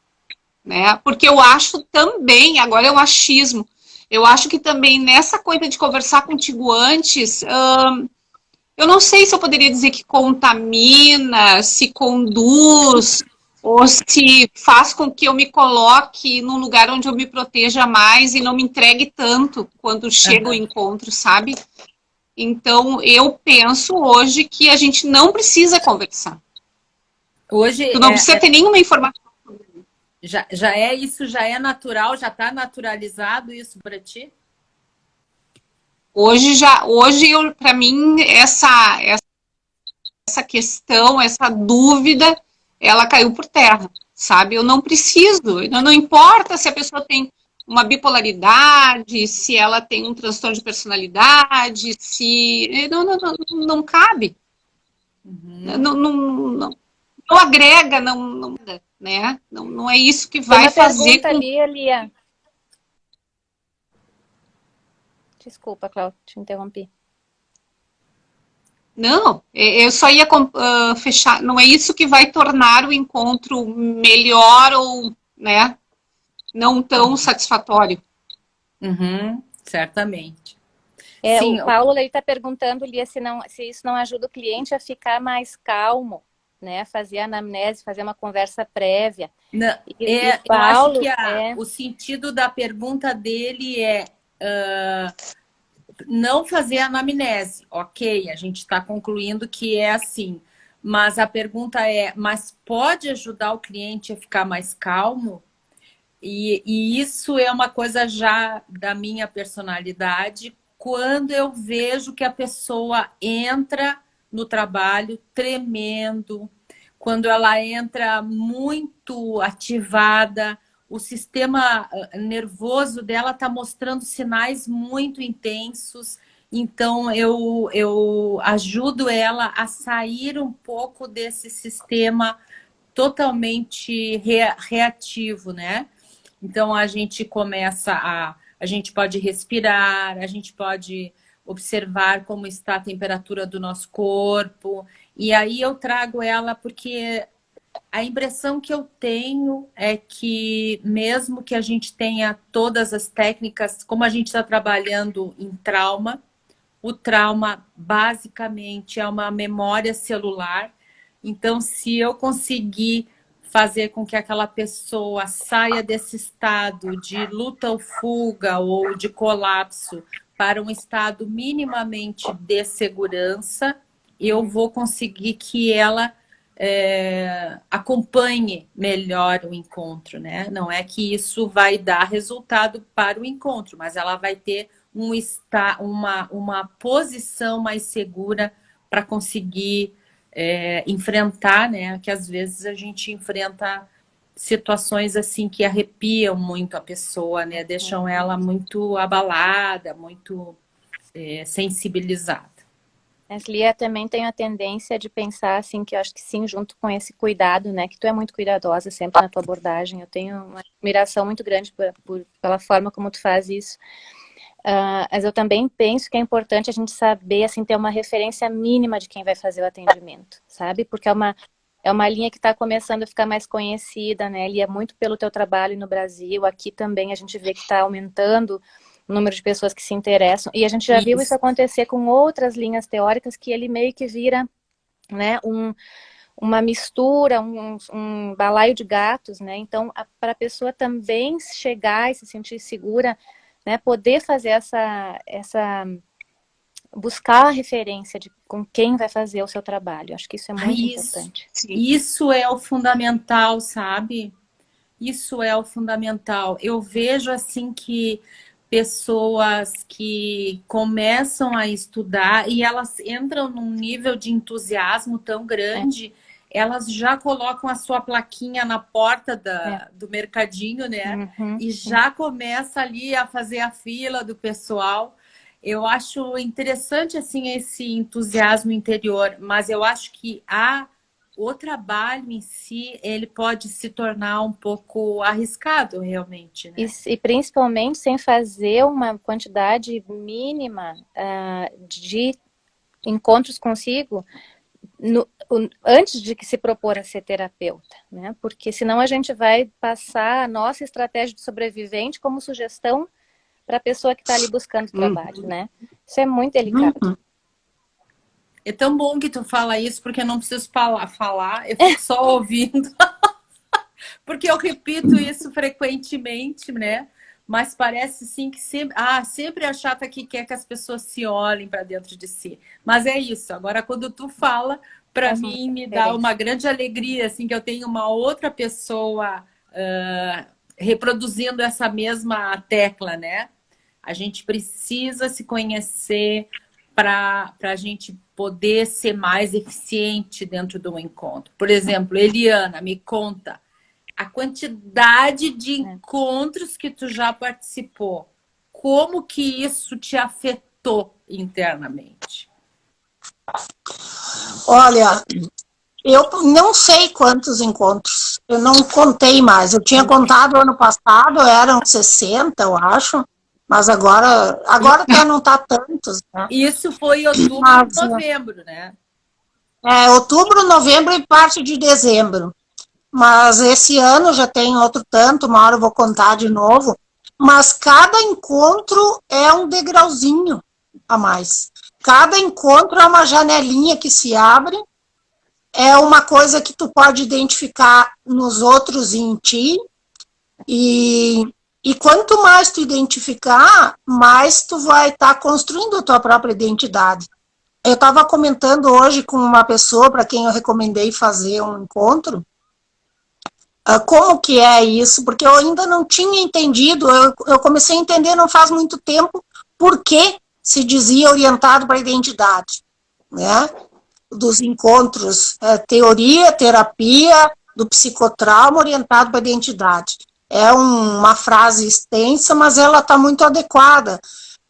né? Porque eu acho também, agora é um achismo, eu acho que também nessa coisa de conversar contigo antes, eu não sei se eu poderia dizer que contamina, se conduz, ou se faz com que eu me coloque num lugar onde eu me proteja mais e não me entregue tanto quando chega o encontro, sabe? Então, eu penso hoje que a gente não precisa conversar. Hoje Tu não precisa ter nenhuma informação. já é isso, já é natural, já está naturalizado isso para ti? Hoje para mim, essa questão, essa dúvida, ela caiu por terra, sabe? Eu não preciso, não importa se a pessoa tem uma bipolaridade, se ela tem um transtorno de personalidade, se... Não cabe. Uhum. Não agrega, né? Não é isso que vai fazer com... ali, Lia. Desculpa, Cláudia, te interrompi. Não, eu só ia fechar. Não é isso que vai tornar o encontro melhor ou, né, não tão satisfatório. Uhum, certamente. Sim, o Paulo está perguntando, Lia, se isso não ajuda o cliente a ficar mais calmo, né? Fazer anamnese, fazer uma conversa prévia. Não, Paulo, eu acho que o sentido da pergunta dele é não fazer anamnese. Ok, a gente está concluindo que é assim. Mas a pergunta é, mas pode ajudar o cliente a ficar mais calmo? E isso é uma coisa já da minha personalidade, quando eu vejo que a pessoa entra no trabalho tremendo, quando ela entra muito ativada, o sistema nervoso dela está mostrando sinais muito intensos. Então, eu ajudo ela a sair um pouco desse sistema totalmente reativo, né? Então, a gente começa a gente pode respirar, a gente pode observar como está a temperatura do nosso corpo. E aí eu trago ela porque a impressão que eu tenho é que mesmo que a gente tenha todas as técnicas, como a gente está trabalhando em trauma, o trauma basicamente é uma memória celular. Então, se eu conseguir fazer com que aquela pessoa saia desse estado de luta ou fuga ou de colapso para um estado minimamente de segurança, eu vou conseguir que ela acompanhe melhor o encontro, né? Não é que isso vai dar resultado para o encontro, mas ela vai ter uma posição mais segura para conseguir enfrentar, né? Que às vezes a gente enfrenta situações assim que arrepiam muito a pessoa, né? Deixam ela muito abalada, muito sensibilizada. Lia também tem a tendência de pensar assim, que eu acho que sim, junto com esse cuidado, né, que tu é muito cuidadosa sempre na tua abordagem, eu tenho uma admiração muito grande pela forma como tu faz isso, mas eu também penso que é importante a gente saber, assim, ter uma referência mínima de quem vai fazer o atendimento, sabe, porque é uma linha que está começando a ficar mais conhecida, né, Lia, muito pelo teu trabalho no Brasil, aqui também a gente vê que está aumentando o número de pessoas que se interessam, e a gente já viu isso acontecer com outras linhas teóricas, que ele meio que vira, né, uma mistura, um balaio de gatos, né, então para a pessoa também chegar e se sentir segura, né, poder fazer buscar a referência de com quem vai fazer o seu trabalho, acho que isso é muito importante. Isso é o fundamental, sabe? Isso é o fundamental. Eu vejo assim que pessoas que começam a estudar e elas entram num nível de entusiasmo tão grande, elas já colocam a sua plaquinha na porta do mercadinho, né? E já começa ali a fazer a fila do pessoal. Eu acho interessante, assim, esse entusiasmo interior, mas eu acho que o trabalho em si, ele pode se tornar um pouco arriscado, realmente, né? E principalmente sem fazer uma quantidade mínima de encontros consigo antes de que se propor a ser terapeuta, né? Porque senão a gente vai passar a nossa estratégia de sobrevivente como sugestão para a pessoa que está ali buscando trabalho, né? Isso é muito delicado. É tão bom que tu fala isso, porque eu não preciso falar, eu fico só ouvindo. Porque eu repito isso frequentemente, né? Mas parece sim que sempre a chata que quer que as pessoas se olhem para dentro de si. Mas é isso. Agora, quando tu fala, para mim me dá uma grande alegria, assim, que eu tenho uma outra pessoa reproduzindo essa mesma tecla, né? A gente precisa se conhecer para a gente poder ser mais eficiente dentro do encontro. Por exemplo, Eliana, me conta a quantidade de encontros que tu já participou. Como que isso te afetou internamente? Olha, eu não sei quantos encontros. Eu não contei mais. Eu tinha contado ano passado, eram 60, eu acho. Mas agora até não está tantos, né? Isso foi outubro, novembro, né? Outubro, novembro e parte de dezembro. Mas esse ano já tem outro tanto, uma hora eu vou contar de novo. Mas cada encontro é um degrauzinho a mais. Cada encontro é uma janelinha que se abre, é uma coisa que tu pode identificar nos outros e em ti. E quanto mais tu identificar, mais tu vai estar construindo a tua própria identidade. Eu estava comentando hoje com uma pessoa para quem eu recomendei fazer um encontro, como que é isso, porque eu ainda não tinha entendido, eu comecei a entender não faz muito tempo por que se dizia orientado para a identidade, né? Dos encontros, teoria, terapia, do psicotrauma orientado para a identidade. É uma frase extensa, mas ela está muito adequada.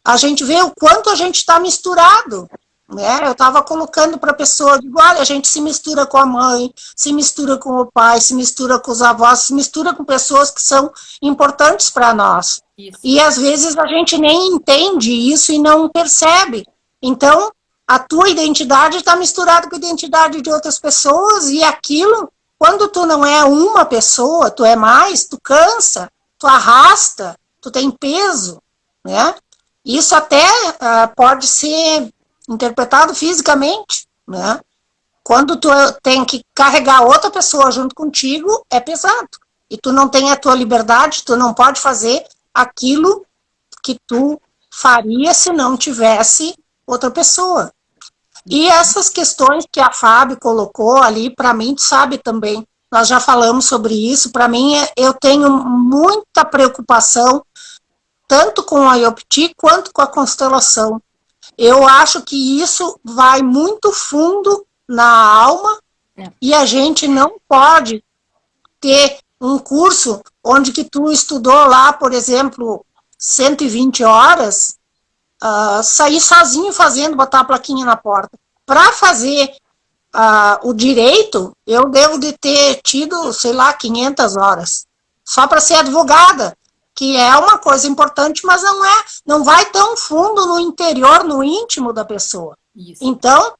A gente vê o quanto a gente está misturado, né? Eu estava colocando para a pessoa, digo, olha, a gente se mistura com a mãe, se mistura com o pai, se mistura com os avós, se mistura com pessoas que são importantes para nós. Isso. E às vezes a gente nem entende isso e não percebe. Então, a tua identidade está misturada com a identidade de outras pessoas e aquilo, quando tu não é uma pessoa, tu é mais, tu cansa, tu arrasta, tu tem peso, né? Isso até pode ser interpretado fisicamente, né? Quando tu tem que carregar outra pessoa junto contigo, é pesado. E tu não tem a tua liberdade, tu não pode fazer aquilo que tu faria se não tivesse outra pessoa. E essas questões que a Fábio colocou ali, para mim, tu sabe também, nós já falamos sobre isso, para mim, eu tenho muita preocupação, tanto com a Iopti quanto com a constelação. Eu acho que isso vai muito fundo na alma e a gente não pode ter um curso onde que tu estudou lá, por exemplo, 120 horas, sair sozinho fazendo, botar a plaquinha na porta. para fazer o direito, eu devo de ter tido, sei lá, 500 horas. Só para ser advogada, que é uma coisa importante, mas não vai tão fundo no interior, no íntimo da pessoa. Isso. Então,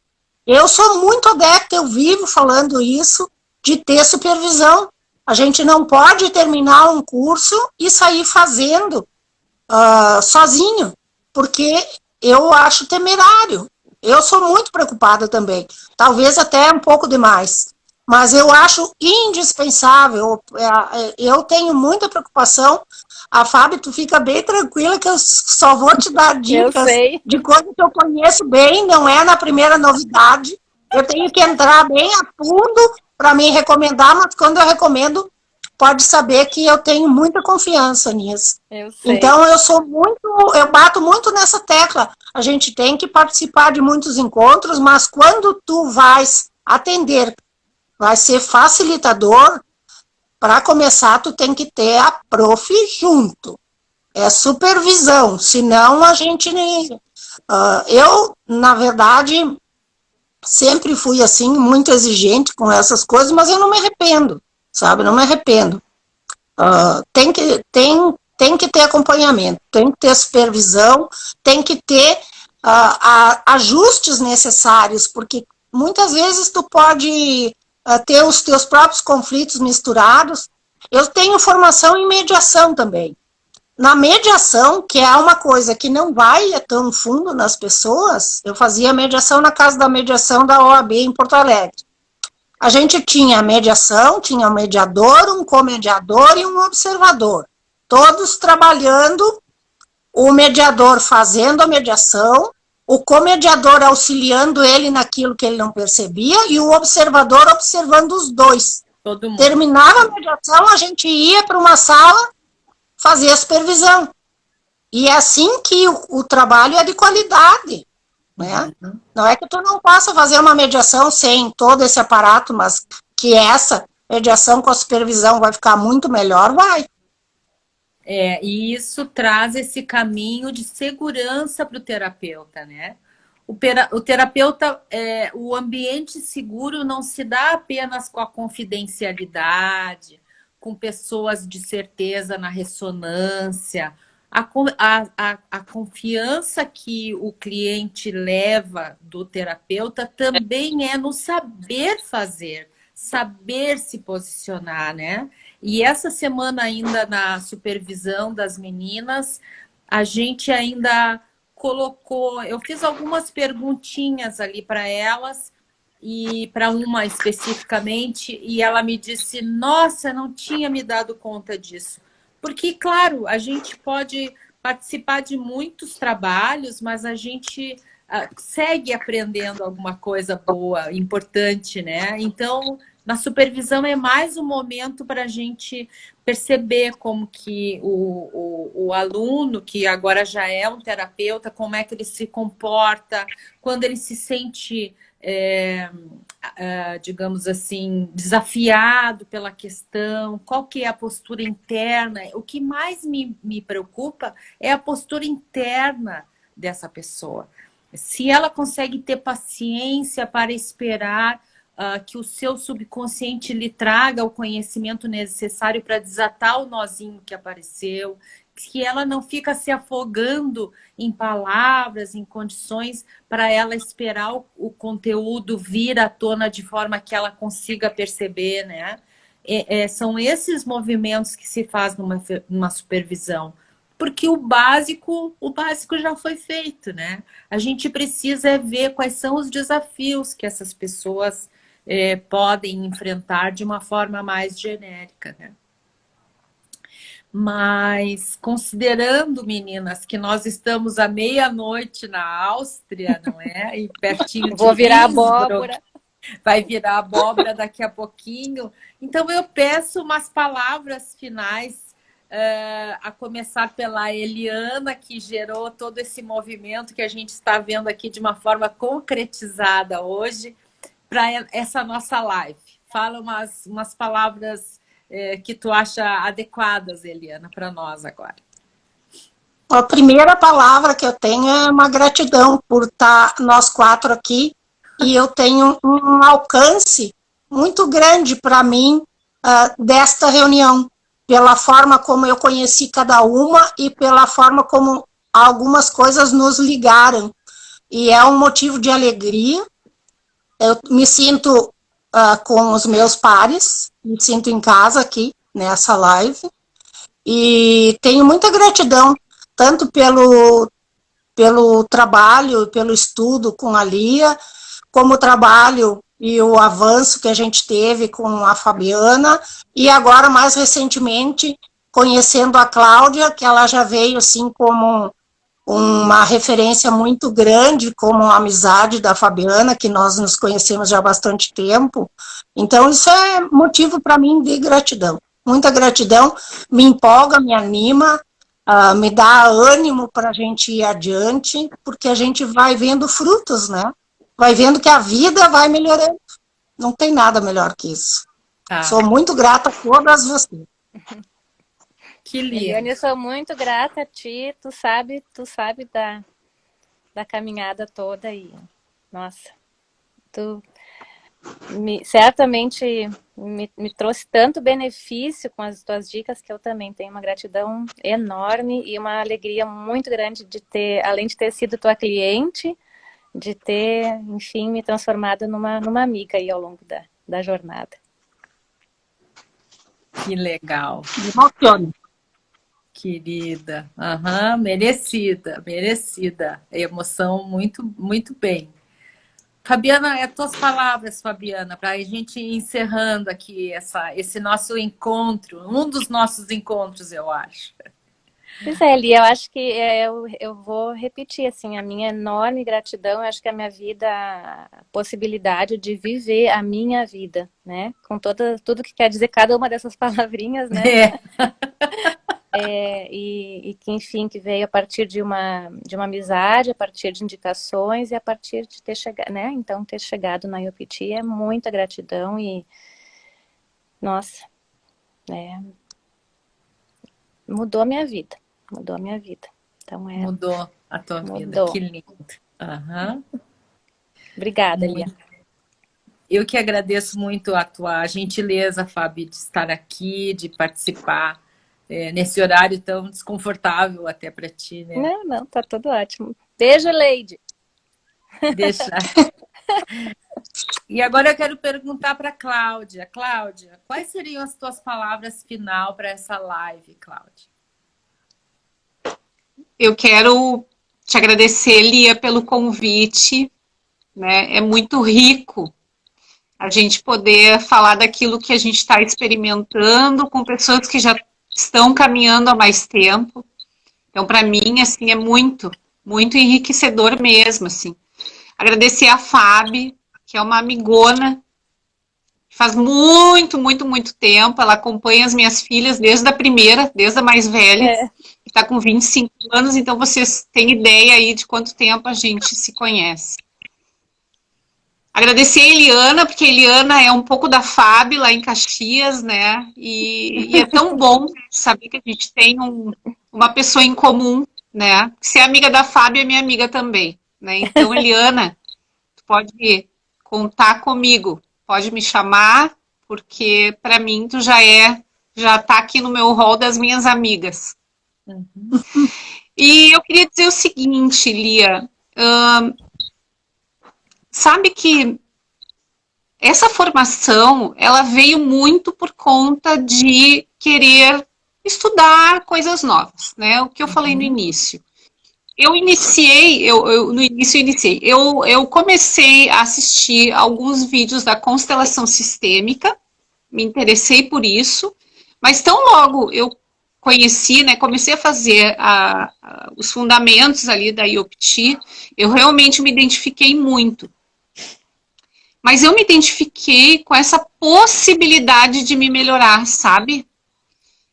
eu sou muito adepta, eu vivo falando isso, de ter supervisão. A gente não pode terminar um curso e sair fazendo sozinho, porque eu acho temerário. Eu sou muito preocupada também, talvez até um pouco demais, mas eu acho indispensável, eu tenho muita preocupação. A Fábio, tu fica bem tranquila que eu só vou te dar dicas de coisas que eu conheço bem, não é na primeira novidade. Eu tenho que entrar bem a fundo para me recomendar, mas quando eu recomendo, pode saber que eu tenho muita confiança nisso. Então, eu bato muito nessa tecla. A gente tem que participar de muitos encontros, mas quando tu vais atender, vai ser facilitador, para começar, tu tem que ter a prof junto. É supervisão, senão a gente... eu, na verdade, sempre fui assim, muito exigente com essas coisas, mas eu não me arrependo, sabe? Não me arrependo. Tem que ter acompanhamento, tem que ter supervisão, tem que ter ajustes necessários, porque muitas vezes tu pode ter os teus próprios conflitos misturados. Eu tenho formação em mediação também. Na mediação, que é uma coisa que não vai tão fundo nas pessoas, eu fazia mediação na Casa da Mediação da OAB em Porto Alegre. A gente tinha a mediação, tinha um mediador, um comediador e um observador. Todos trabalhando, o mediador fazendo a mediação, o comediador auxiliando ele naquilo que ele não percebia e o observador observando os dois. Terminava a mediação, a gente ia para uma sala fazer a supervisão. E é assim que o trabalho é de qualidade. Né? Não é que tu não possa fazer uma mediação sem todo esse aparato, mas que essa mediação com a supervisão vai ficar muito melhor, vai. E isso traz esse caminho de segurança para o terapeuta, né? O terapeuta, o ambiente seguro não se dá apenas com a confidencialidade, com pessoas de certeza na ressonância. A confiança que o cliente leva do terapeuta também é no saber fazer, saber se posicionar, né? E essa semana ainda na supervisão das meninas, a gente ainda colocou, eu fiz algumas perguntinhas ali para elas, e para uma especificamente, e ela me disse, nossa, não tinha me dado conta disso. Porque, claro, a gente pode participar de muitos trabalhos, mas a gente segue aprendendo alguma coisa boa, importante, né? Então, na supervisão é mais um momento para a gente perceber como que o aluno, que agora já é um terapeuta, como é que ele se comporta, quando ele se sente... digamos assim, desafiado pela questão, qual que é a postura interna. O que mais me preocupa é a postura interna dessa pessoa. Se ela consegue ter paciência para esperar que o seu subconsciente lhe traga o conhecimento necessário para desatar o nozinho que apareceu, que ela não fica se afogando em palavras, em condições para ela esperar o conteúdo vir à tona de forma que ela consiga perceber, né? São esses movimentos que se faz numa supervisão. Porque o básico já foi feito, né? A gente precisa ver quais são os desafios que essas pessoas podem enfrentar de uma forma mais genérica, né? Mas, considerando, meninas, que nós estamos à meia-noite na Áustria, não é? E pertinho de Vou virar Innsbruck, abóbora. vai virar abóbora daqui a pouquinho. Então, eu peço umas palavras finais, a começar pela Eliana, que gerou todo esse movimento que a gente está vendo aqui de uma forma concretizada hoje, para essa nossa live. Fala umas palavras... que tu acha adequadas, Eliana, para nós agora? A primeira palavra que eu tenho é uma gratidão por estar nós quatro aqui e eu tenho um alcance muito grande para mim desta reunião, pela forma como eu conheci cada uma e pela forma como algumas coisas nos ligaram. E é um motivo de alegria. Eu me sinto com os meus pares, me sinto em casa aqui, nessa live, e tenho muita gratidão, tanto pelo trabalho, pelo estudo com a Lia, como o trabalho e o avanço que a gente teve com a Fabiana, e agora, mais recentemente, conhecendo a Cláudia, que ela já veio assim como uma referência muito grande, como a amizade da Fabiana, que nós nos conhecemos já há bastante tempo. Então, isso é motivo para mim de gratidão. Muita gratidão, me empolga, me anima, me dá ânimo para a gente ir adiante, porque a gente vai vendo frutos, né? Vai vendo que a vida vai melhorando. Não tem nada melhor que isso. Sou muito grata a todas vocês. Que lindo. Eliane, eu sou muito grata a ti, tu sabe da caminhada toda e, nossa, tu certamente me trouxe tanto benefício com as tuas dicas que eu também tenho uma gratidão enorme e uma alegria muito grande de ter, além de ter sido tua cliente, de ter, enfim, me transformado numa amiga aí ao longo da jornada. Que legal. Me emociona. Querida, merecida, merecida. Emoção muito, muito bem. Fabiana, é tuas palavras, Fabiana, para a gente ir encerrando aqui esse nosso encontro, um dos nossos encontros, eu acho. Pois é, Lia, eu acho que eu vou repetir, assim, a minha enorme gratidão, eu acho que a minha vida, a possibilidade de viver a minha vida, né? Com tudo que quer dizer cada uma dessas palavrinhas, né? E que, enfim, que veio a partir de uma amizade, a partir de indicações e a partir de ter chegado, né? Então, ter chegado na IOPT é muita gratidão e, nossa, mudou a minha vida. Mudou a minha vida. Então, mudou a tua vida. Que lindo. Obrigada, Lia. Eu que agradeço muito a tua gentileza, Fabi, de estar aqui, de participar nesse horário tão desconfortável até para ti, né? Não, tá tudo ótimo. Beijo, Leide. Deixa. E agora eu quero perguntar para Cláudia. Cláudia, quais seriam as tuas palavras final para essa live, Cláudia? Eu quero te agradecer, Lia, pelo convite, né? É muito rico a gente poder falar daquilo que a gente está experimentando com pessoas que já estão caminhando há mais tempo. Então, para mim, assim, é muito, muito enriquecedor mesmo, assim. Agradecer a Fábio, que é uma amigona, faz muito, muito, muito tempo, ela acompanha as minhas filhas desde a primeira, desde a mais velha, que está com 25 anos, então vocês têm ideia aí de quanto tempo a gente se conhece. Agradecer a Eliana, porque a Eliana é um pouco da Fábio lá em Caxias, né? E é tão bom saber que a gente tem uma pessoa em comum, né? Ser amiga da Fábio é minha amiga também, né? Então, Eliana, tu pode contar comigo, pode me chamar, porque para mim tu já tá aqui no meu hall das minhas amigas. E eu queria dizer o seguinte, Lia, sabe que essa formação, ela veio muito por conta de querer estudar coisas novas, né? O que eu falei no início. Eu comecei a assistir alguns vídeos da constelação sistêmica, me interessei por isso, mas tão logo eu conheci, né, comecei a fazer os fundamentos ali da IOPT, eu realmente me identifiquei muito. Mas eu me identifiquei com essa possibilidade de me melhorar, sabe?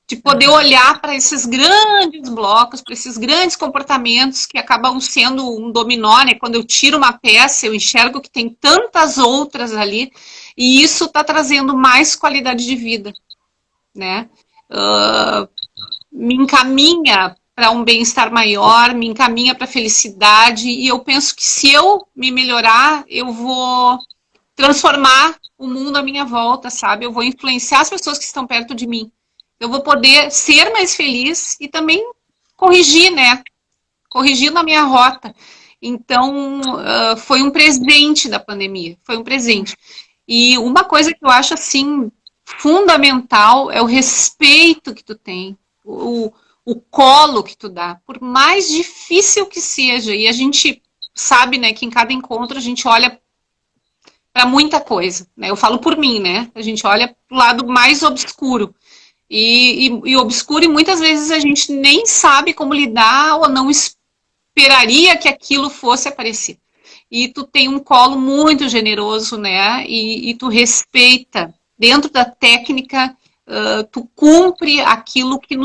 De poder olhar para esses grandes blocos, para esses grandes comportamentos que acabam sendo um dominó, né? Quando eu tiro uma peça, eu enxergo que tem tantas outras ali, e isso está trazendo mais qualidade de vida, né? Me encaminha para um bem-estar maior, me encaminha para a felicidade, e eu penso que se eu me melhorar, eu vou transformar o mundo à minha volta, sabe? Eu vou influenciar as pessoas que estão perto de mim. Eu vou poder ser mais feliz e também corrigir, né? Corrigir na minha rota. Então, foi um presente da pandemia, foi um presente. E uma coisa que eu acho, assim, fundamental é o respeito que tu tem, o colo que tu dá, por mais difícil que seja. E a gente sabe, né, que em cada encontro a gente olha para muita coisa, né? Eu falo por mim, né? A gente olha para o lado mais obscuro. E obscuro, e muitas vezes a gente nem sabe como lidar ou não esperaria que aquilo fosse aparecer. E tu tem um colo muito generoso, né? E tu respeita. Dentro da técnica, tu cumpre aquilo que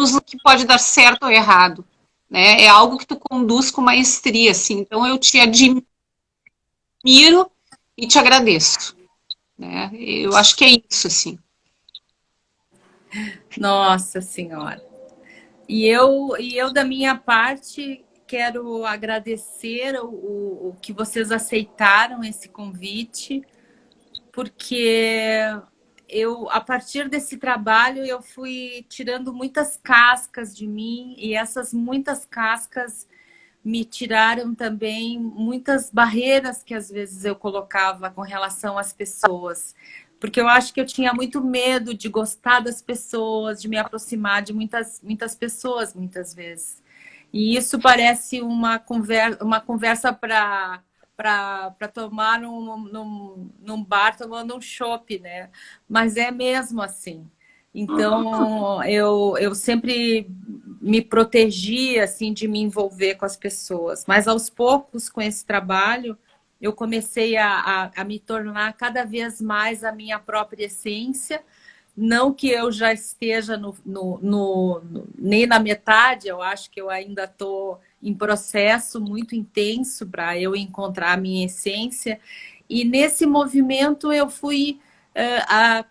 pode dar certo ou errado. Né? É algo que tu conduz com maestria, assim. Então eu te admiro e te agradeço. Né? Eu acho que é isso, assim. Nossa Senhora. E eu, da minha parte, quero agradecer o que vocês aceitaram esse convite, porque a partir desse trabalho, eu fui tirando muitas cascas de mim, e essas muitas cascas me tiraram também muitas barreiras que às vezes eu colocava com relação às pessoas. Porque eu acho que eu tinha muito medo de gostar das pessoas, de me aproximar de muitas pessoas, muitas vezes. E isso parece uma conversa para tomar num bar, tomando um chopp, né? Mas é mesmo assim. Então, eu sempre me protegi, assim, de me envolver com as pessoas. Mas, aos poucos, com esse trabalho, eu comecei a me tornar cada vez mais a minha própria essência. Não que eu já esteja nem na metade, eu acho que eu ainda estou em processo muito intenso para eu encontrar a minha essência. E nesse movimento eu fui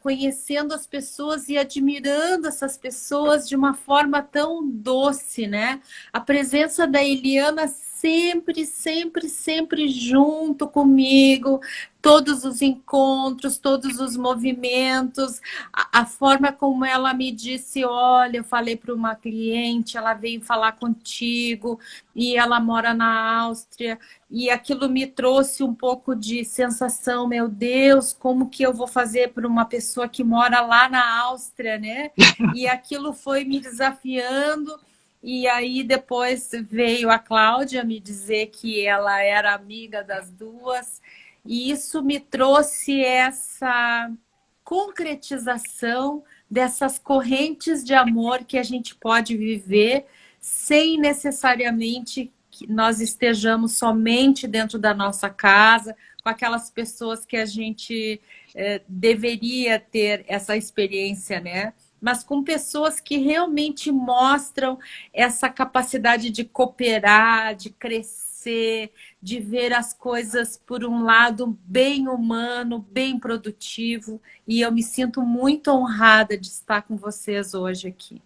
conhecendo as pessoas e admirando essas pessoas de uma forma tão doce, né? A presença da Eliana sempre, sempre, sempre junto comigo, todos os encontros, todos os movimentos, a forma como ela me disse, olha, eu falei para uma cliente, ela veio falar contigo e ela mora na Áustria, e aquilo me trouxe um pouco de sensação, meu Deus, como que eu vou fazer para uma pessoa que mora lá na Áustria, né? E aquilo foi me desafiando. E aí depois veio a Cláudia me dizer que ela era amiga das duas, e isso me trouxe essa concretização dessas correntes de amor que a gente pode viver sem necessariamente que nós estejamos somente dentro da nossa casa, com aquelas pessoas que a gente deveria ter essa experiência, né? Mas com pessoas que realmente mostram essa capacidade de cooperar, de crescer, de ver as coisas por um lado bem humano, bem produtivo. E eu me sinto muito honrada de estar com vocês hoje aqui.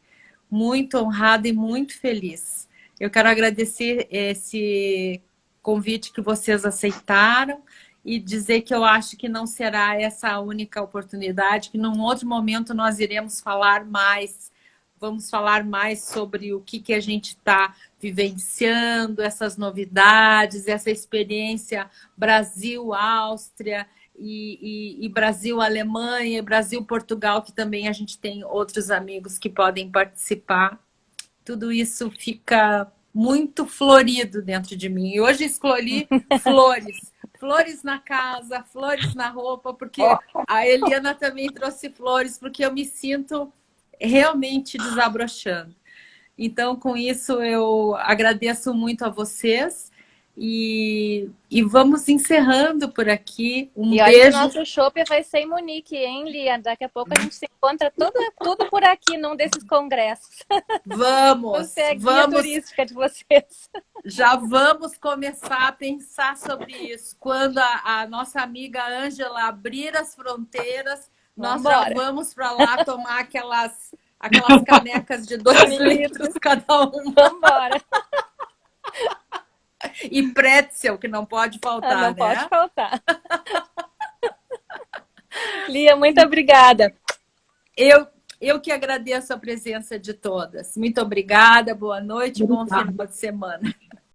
Muito honrada e muito feliz. Eu quero agradecer esse convite que vocês aceitaram e dizer que eu acho que não será essa a única oportunidade, que num outro momento nós iremos falar mais, vamos falar mais sobre o que a gente está vivenciando, essas novidades, essa experiência Brasil-Áustria e Brasil-Alemanha, Brasil-Portugal, que também a gente tem outros amigos que podem participar. Tudo isso fica muito florido dentro de mim. E hoje escolhi flores. Flores na casa, flores na roupa, porque a Eliana também trouxe flores, porque eu me sinto realmente desabrochando. Então, com isso, eu agradeço muito a vocês e vamos encerrando por aqui. Um e olha beijo. Que o nosso chopp vai ser em Munique, hein, Lia? Daqui a pouco a gente se encontra tudo por aqui, num desses congressos. Vamos! Você é a guia turística de vocês. Já vamos começar a pensar sobre isso. Quando a nossa amiga Ângela abrir as fronteiras, nós já vamos para lá tomar aquelas canecas de 2 litros cada uma. Vambora. E pretzel, que não pode faltar, Não né? pode faltar. Lia, muito obrigada. Eu que agradeço a presença de todas. Muito obrigada, boa noite, bom final de semana.